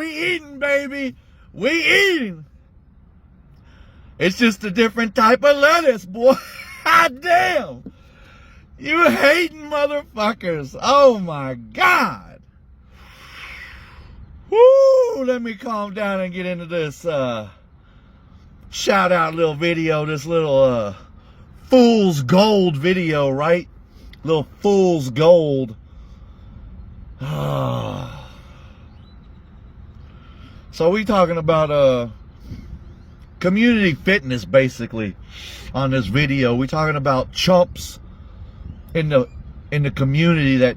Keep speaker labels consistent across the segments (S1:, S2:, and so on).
S1: we eating, baby. We eating. It's just a different type of lettuce, boy. God damn. You hating motherfuckers. Oh my God. Woo, let me calm down and get into this shout out little video, this little fool's gold video, right? Little fool's gold. So we talking about community fitness basically on this video. We talking about chumps in the community that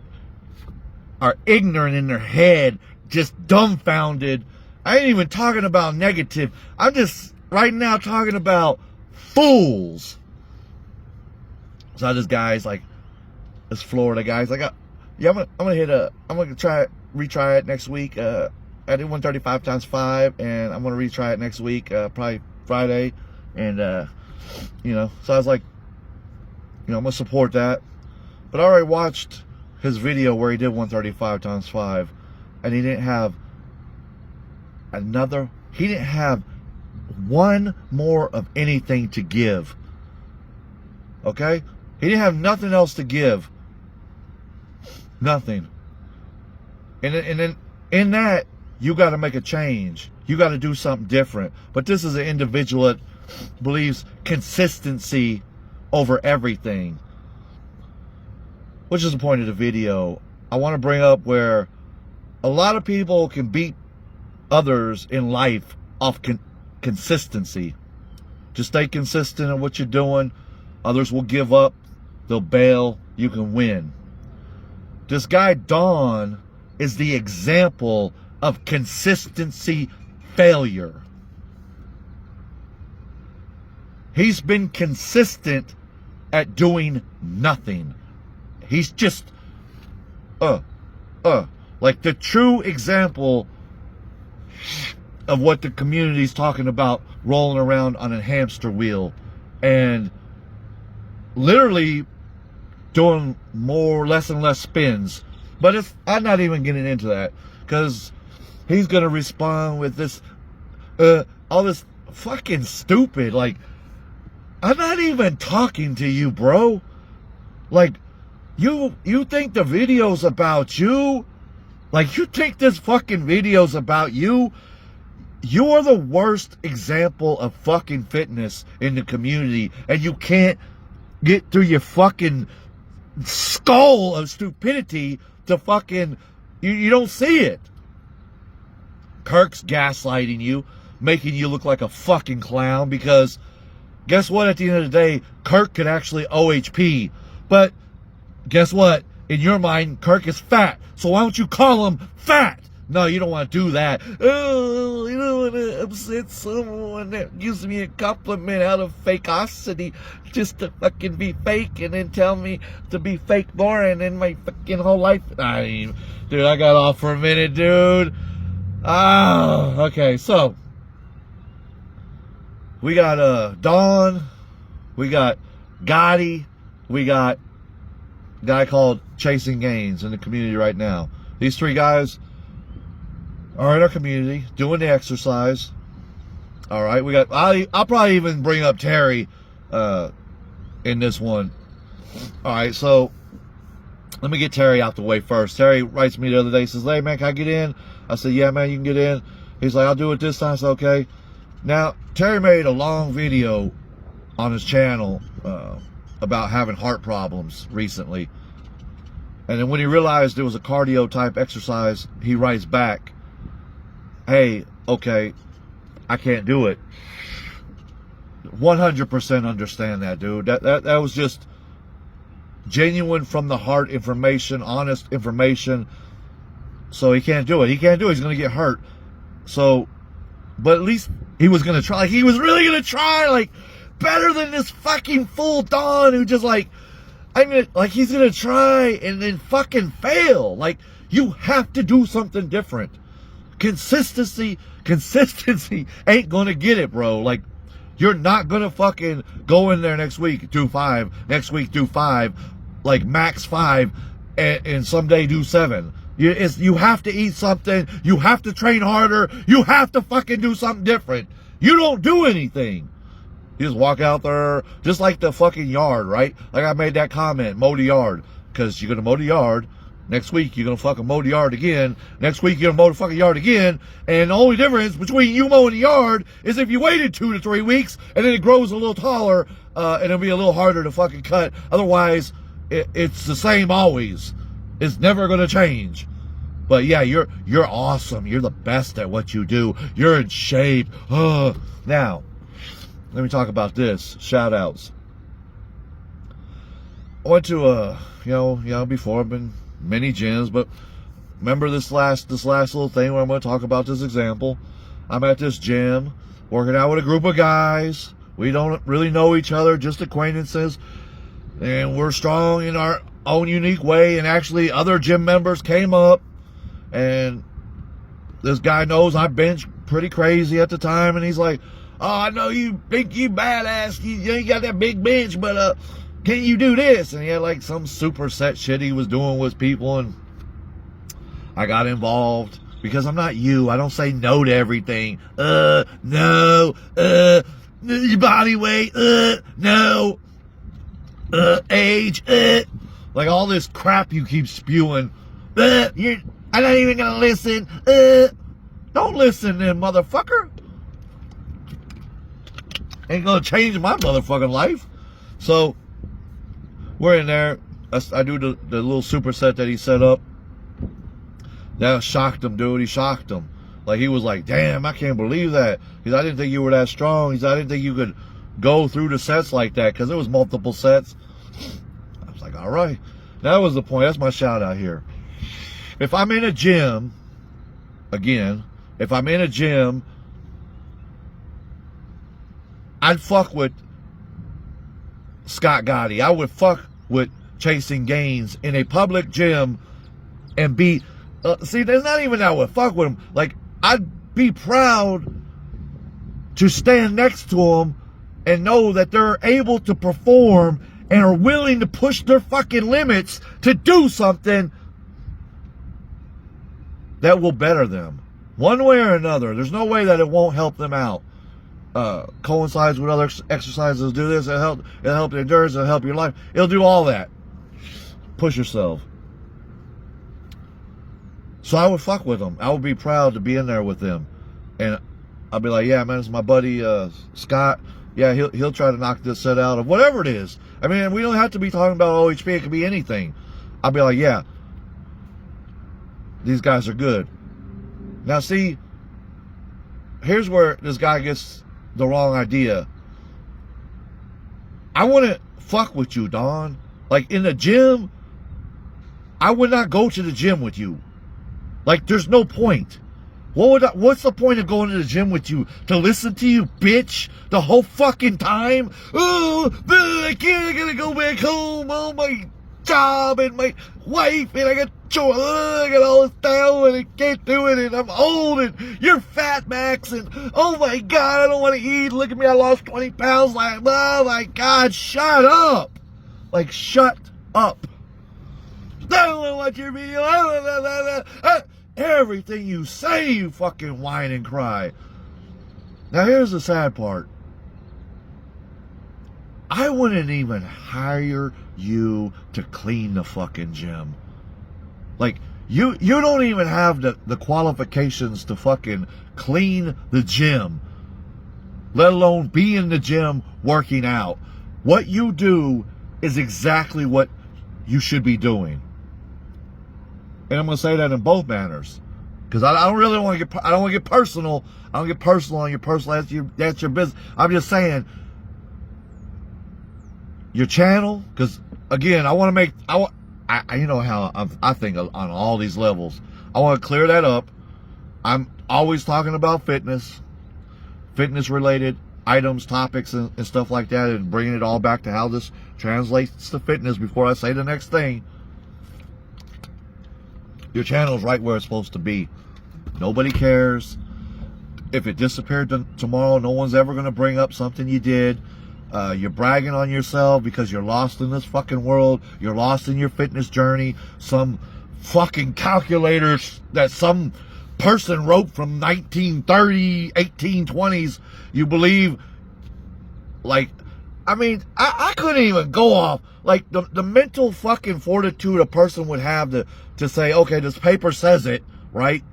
S1: are ignorant in their head, just dumbfounded. I ain't even talking about negative. I'm just right now talking about fools. So this guy's like, this Florida guy's like, yeah, I'm gonna retry it next week. I did 135 times 5, and I'm gonna retry it next week, probably Friday. And you know, so I was like, you know, I'm gonna support that. But I already watched his video where he did 135 times 5, and he didn't have one more of anything to give. Okay? He didn't have nothing else to give. Nothing. And then in that, you got to make a change. You got to do something different. But this is an individual that believes consistency over everything. Which is the point of the video. I want to bring up where a lot of people can beat others in life off consistency. Just stay consistent in what you're doing. Others will give up. They'll bail. You can win. This guy, Don, is the example of consistency failure. He's been consistent at doing nothing. He's just, like the true example of what the community's talking about, rolling around on a hamster wheel and literally doing less and less spins. But I'm not even getting into that, because he's going to respond with this, all this fucking stupid, like, I'm not even talking to you, bro. Like, you think the video's about you? Like, you think this fucking video's about you? You are the worst example of fucking fitness in the community, and you can't get through your fucking skull of stupidity to fucking, you don't see it. Kirk's gaslighting you, making you look like a fucking clown, because guess what, at the end of the day, Kirk could actually OHP, but guess what? In your mind, Kirk is fat. So why don't you call him fat? No, you don't want to do that. Oh, you don't want to upset someone that gives me a compliment out of fakeosity just to fucking be fake and then tell me to be fake more, and then my fucking whole life. Dude, I got off for a minute, dude. Okay, so we got Dawn, we got Gotti, we got a guy called Chasing Gains in the community right now. These three guys are in our community doing the exercise. All right, we got. I'll probably even bring up Terry in this one. All right, so let me get Terry out the way first. Terry writes me the other day. He says, "Hey man, can I get in?" I said, "Yeah man, you can get in." He's like, "I'll do it this time." I said, "Okay." Now Terry made a long video on his channel about having heart problems recently, and then when he realized it was a cardio type exercise, he writes back, "Hey, okay, I can't do it." 100% understand that, dude. That was just genuine from the heart information, honest information. So he can't do it. He can't do it. He's going to get hurt. So, but at least he was going to try. He was really going to try, like, better than this fucking fool Don who just like, I mean, like, he's going to try and then fucking fail. Like, you have to do something different. Consistency ain't gonna get it, bro. Like, you're not gonna fucking go in there next week, do 5, next week do 5, like max 5, and someday do 7. You have to eat something. You have to train harder. You have to fucking do something different. You don't do anything. You just walk out there, just like the fucking yard, right? Like I made that comment, mow the yard. Because you're going to mow the yard. Next week, you're going to fucking mow the yard again. Next week, you're going to mow the fucking yard again. And the only difference between you mowing the yard is if you waited 2 to 3 weeks and then it grows a little taller and it'll be a little harder to fucking cut. Otherwise, it's the same always. It's never going to change. But yeah, you're awesome. You're the best at what you do. You're in shape. Now, let me talk about this. Shout outs. I went to before I've been many gyms, but remember this last little thing where I'm going to talk about this example. I'm at this gym working out with a group of guys. We don't really know each other, just acquaintances, and we're strong in our own unique way. And actually, other gym members came up, and this guy knows I bench pretty crazy at the time, and he's like, "Oh, I know you think you badass. You ain't got that big bench, but can you do this?" And he had like some superset shit he was doing with people, and I got involved because I'm not you. I don't say no to everything. No, your body weight, no, age, like all this crap you keep spewing. I'm not even gonna listen. Don't listen then, motherfucker. Ain't gonna change my motherfucking life. So we're in there. I do the little superset that he set up. That shocked him, dude. He shocked him. Like, he was like, "Damn, I can't believe that." Because I didn't think you were that strong. I didn't think you could go through the sets like that, because there was multiple sets. I was like, all right. That was the point. That's my shout out here. If I'm in a gym, again, if I'm in a gym, I'd fuck with Scott Gotti. I would fuck with Chasing Gains in a public gym and be, see, there's not even that I would fuck with him. Like, I'd be proud to stand next to them and know that they're able to perform and are willing to push their fucking limits to do something that will better them. One way or another. There's no way that it won't help them out. Coincides with other exercises. Do this. It'll help your endurance. It'll help your life. It'll do all that. Push yourself. So I would fuck with them. I would be proud to be in there with them. And I'll be like, "Yeah, man, it's my buddy Scott. Yeah, he'll try to knock this set out," of whatever it is. I mean, we don't have to be talking about OHP. It could be anything. I'll be like, "Yeah, these guys are good." Now, see, here's where this guy gets the wrong idea. I wouldn't fuck with you, Don. Like, in the gym, I would not go to the gym with you. Like, there's no point. What's the point of going to the gym with you? To listen to you, bitch, the whole fucking time? "Oh, I gotta go back home. Oh, my job and my wife, and I got all this down, and I can't do it, and I'm old, and you're fat, Max, and oh my God, I don't want to eat. Look at me, I lost 20 pounds. Like, oh my God, shut up. Like, shut up. I don't want to watch your video. Everything you say, you fucking whine and cry." Now, here's the sad part. I wouldn't even hire you to clean the fucking gym. Like, you don't even have the qualifications to fucking clean the gym, let alone be in the gym working out. What you do is exactly what you should be doing. And I'm going to say that in both manners. Because I don't really want to get, I don't want to get personal. I don't get personal on your personal, that's your business. I'm just saying, your channel, because again, I want to make, you know how I think on all these levels. I want to clear that up. I'm always talking about fitness related items, topics, and stuff like that, and bringing it all back to how this translates to fitness before I say the next thing. Your channel's right where it's supposed to be. Nobody cares. If it disappeared tomorrow, no one's ever going to bring up something you did. You're bragging on yourself because you're lost in this fucking world. You're lost in your fitness journey. Some fucking calculators that some person wrote from 1930, 1820s. You believe, like, I mean, I couldn't even go off. Like, the mental fucking fortitude a person would have to say, okay, this paper says it, right?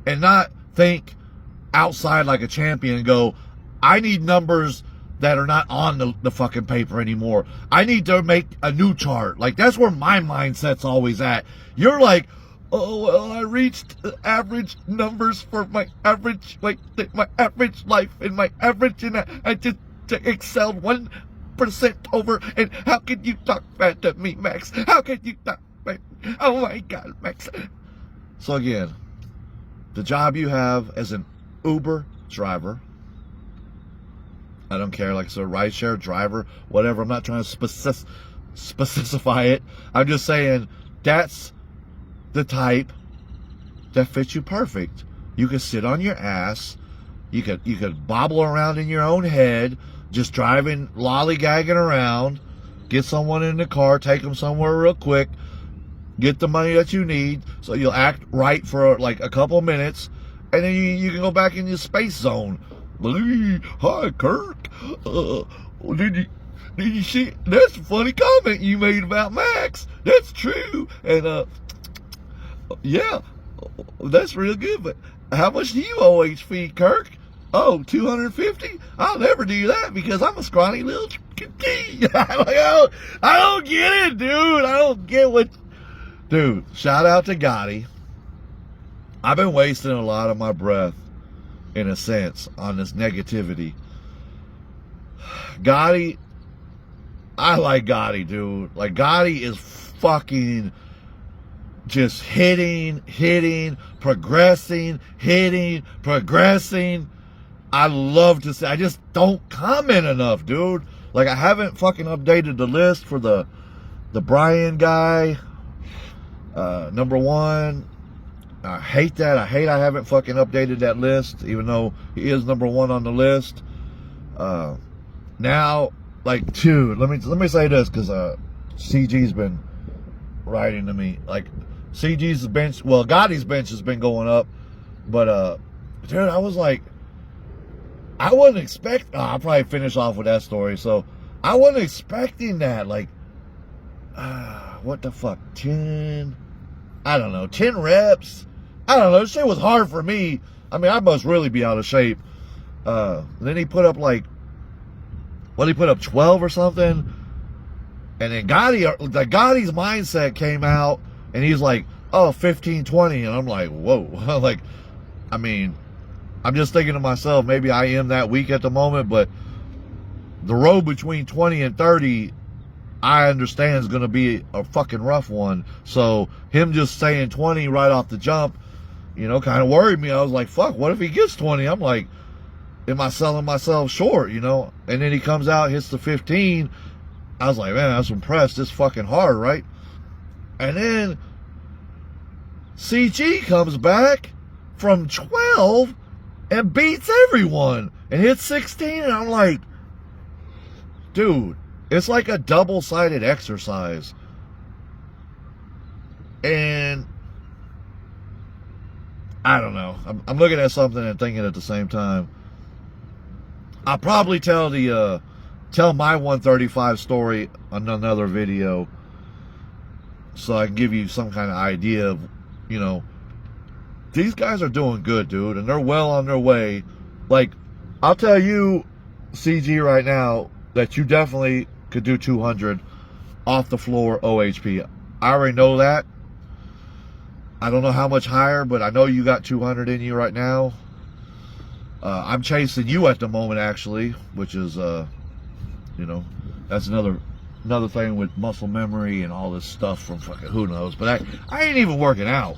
S1: And not think outside like a champion and go, I need numbers that are not on the fucking paper anymore. I need to make a new chart. Like, that's where my mindset's always at. You're like, oh, well, I reached average numbers for my average, like, my average life and my average, and I just excelled 1% over, and how can you talk bad to me, Max? How can you talk bad? Oh my God, Max. So again, the job you have as an Uber driver, I don't care, like I said, rideshare driver, whatever. I'm not trying to specify it. I'm just saying that's the type that fits you perfect. You could sit on your ass. You could bobble around in your own head, just driving, lollygagging around. Get someone in the car, take them somewhere real quick, get the money that you need, so you'll act right for like a couple of minutes, and then you can go back in your space zone. Hi, Kirk. Did you see? That's a funny comment you made about Max. That's true. And yeah, that's real good. But how much do you always feed, Kirk? Oh, $250? I'll never do that because I'm a scrawny little I don't get it, dude. I don't get what. Dude, shout out to GOTTI. I've been wasting a lot of my breath, in a sense, on this negativity. GOTTI, I like GOTTI, dude. Like, GOTTI is fucking just hitting, progressing. I love to say, I just don't comment enough, dude. Like, I haven't fucking updated the list for the Brian guy. Number one, I hate that. I haven't fucking updated that list, even though he is number one on the list. Now, like, dude, let me say this, because CG's been writing to me. Like, CG's bench, well, GOTTI's bench has been going up, but dude, I was like, I wasn't expecting. I'll probably finish off with that story. So I wasn't expecting that. Like, what the fuck? 10? I don't know. 10 reps. I don't know. Shit was hard for me. I mean, I must really be out of shape. Then he put up like, what, he put up 12 or something. And then GOTTI's mindset came out, and he's like, oh, 15, 20. And I'm like, whoa. Like, I mean, I'm just thinking to myself, maybe I am that weak at the moment, but the road between 20 and 30, I understand is going to be a fucking rough one. So him just saying 20 right off the jump, you know, kind of worried me. I was like, fuck, what if he gets 20? I'm like, am I selling myself short, you know? And then he comes out, hits the 15. I was like, man, I was impressed. It's fucking hard, right? And then CG comes back from 12 and beats everyone and hits 16. And I'm like, dude, it's like a double-sided exercise. And I don't know. I'm looking at something and thinking at the same time. I'll probably tell my 135 story on another video, so I can give you some kind of idea of, you know, these guys are doing good, dude, and they're well on their way. Like, I'll tell you, CG, right now, that you definitely could do 200 off the floor OHP. I already know that. I don't know how much higher, but I know you got 200 in you right now. I'm chasing you at the moment, actually, which is, you know, that's another thing with muscle memory and all this stuff from fucking who knows. But I ain't even working out.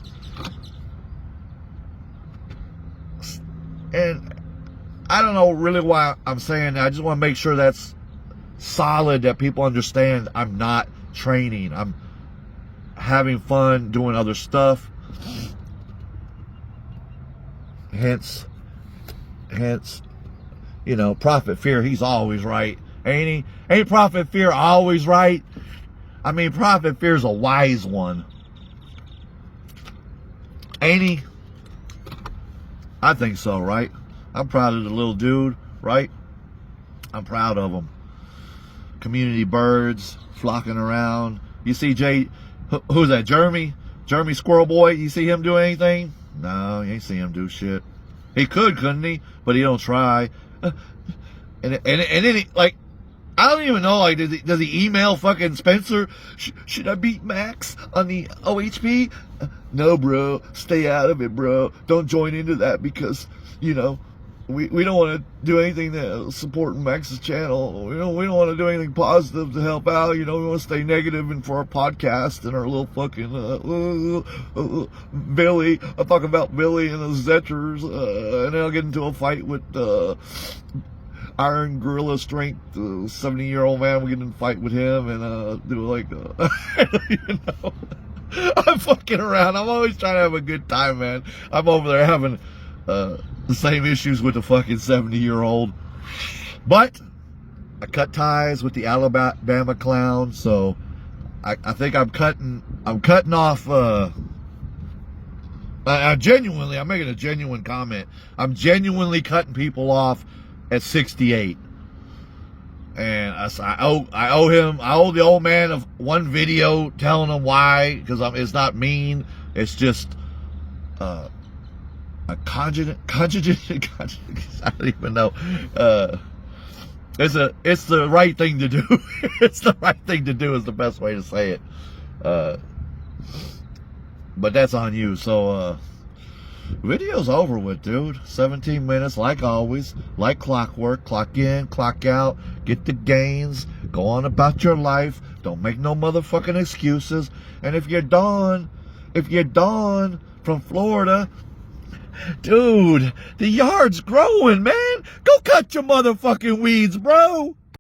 S1: And I don't know really why I'm saying that. I just want to make sure that's solid, that people understand I'm not training. I'm having fun doing other stuff. Hence, you know, Prophet Fear, he's always right. Ain't he? Ain't Prophet Fear always right? I mean, Prophet Fear's a wise one. Ain't he? I think so, right? I'm proud of the little dude, right? I'm proud of him. Community birds flocking around. You see who's that? Jeremy Squirrel Boy. You see him do anything? No, you ain't see him do shit. He could, couldn't he? But he don't try. And then he, like, I don't even know, like, does he email fucking Spencer? Should I beat Max on the OHP? No, bro. Stay out of it, bro. Don't join into that because, you know, we don't want to do anything to support Max's channel. We don't want to do anything positive to help out. You know, we want to stay negative and for our podcast and our little fucking Billy. I'm talking about Billy and the Zetchers, and then I'll get into a fight with Iron Gorilla Strength, 70-year-old man. We get in a fight with him and do like, you know, I'm fucking around. I'm always trying to have a good time, man. I'm over there having the same issues with the fucking 70-year-old. But I cut ties with the Alabama clown, so I think I'm cutting off. I'm making a genuine comment. I'm genuinely cutting people off at 68. And I owe the old man of one video telling him why, because it's not mean, it's just a conjugate, I don't even know. It's the right thing to do. It's the right thing to do is the best way to say it. But that's on you. So video's over with, dude. 17 minutes, like always, like clockwork. Clock in, clock out, get the gains, go on about your life. Don't make no motherfucking excuses. And if you're Dawn from Florida, dude, the yard's growing, man. Go cut your motherfucking weeds, bro.